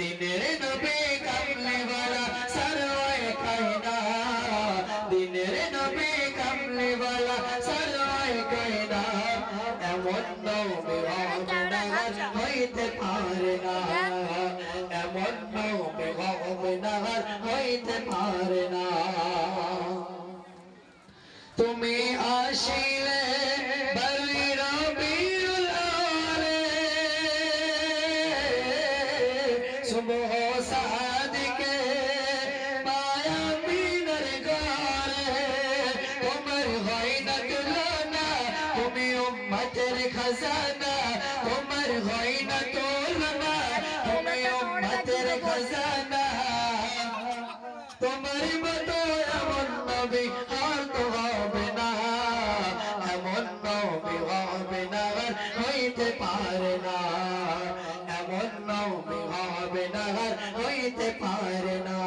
দিনের নবী কামলি ওয়ালা সরওয়ারে কায়নাত দিনের নবী কামলি ওয়ালা সরওয়ারে কায়নাত এমন নবী হবে না হইতে পারে না এমন নবী হবে না হইতে পারে না তুমি আসিলে বলি রবিউল আলে সুবহ সাদিকে মায়া মিনার গারে তোমার হয় না তুলনা তুমি উম্মতের খাজানা তোমার হয় না তুলনা তুমি উম্মতের খাজানা তোমার মতো এমন নবী আর তো হবে না এমন নবী হবে না হইতে পারে না এমন নবী হবে না হইতে পারে না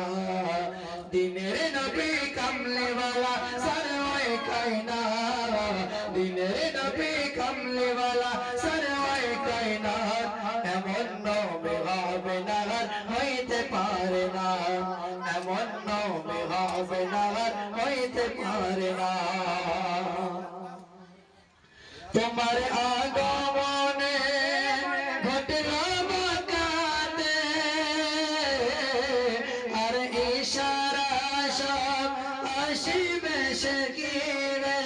দিনের নবী কামলি ওয়ালা সরওয়ারে কায়নাত দিনের নবী কামলি ওয়ালা সরওয়ারে কায়নাত এমন নবী হবে না হইতে পারে না এমন নবী হবে না হইতে পারে না তোমার আগমনে ঘটল মক্কাতে আর ইশারা সব আসিবে সকিরে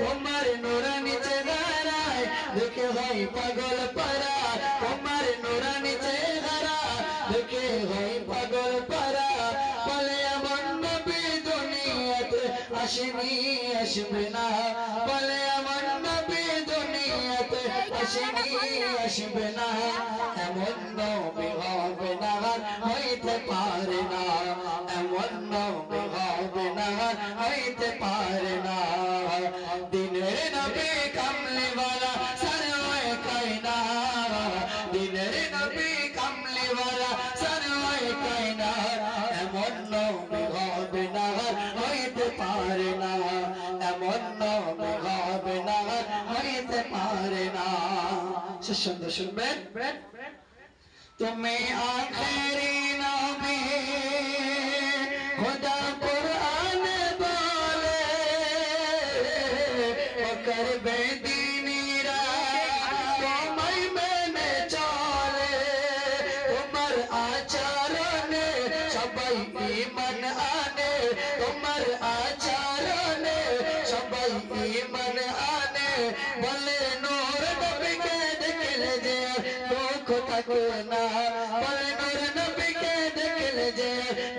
তোমার নুরানি চেহারায় দেখে হয় পাগল পারা তোমার নুরানি চেহারা দেখে হয় পাগল পারা বলে এমন নবী দুনিয়াতে আসেনি আসবে না বলে এমন নবী দুনিয়াতে আসেনি আসবে না এমন নবী হবে না হইতে পারে না এমন নবী হবে না হইতে পারে না দিনের নবী কামলি ওয়ালা সরওয়ারে কায়নাত দিনের নবী কামলি ওয়ালা সরওয়ারে কায়নাত এমন নবী হবে না হইতে পারে না এমন নবী হবে না হইতে পারে না সুন্দর শুনবেন তুমি আখেরি নবী খোদা কুরআন বলে ও করবে দিনীরা তোমায় মেনে চলে তোমার আচরণে সবাই ঈমান আনে তোমার আচরণে সবাই ঈমান আনে বলে নূর নবীকে দেখলে যে দুঃখ থাকে না বলে নূর নবীকে দেখলে যে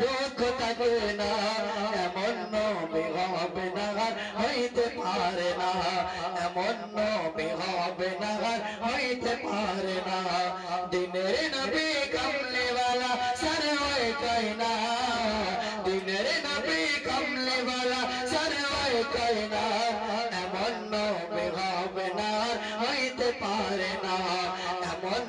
দুঃখ থাকে না এমন নবী হবে না হইতে পারে না এমন নবী হবে না হইতে পারে না দিনের নবী কামলি ওয়ালা সরওয়ারে কায়নাত দিনের নবী কামলি ওয়ালা সরওয়ারে কায়নাত এমন নবী হবে না হইতে পারে না এমন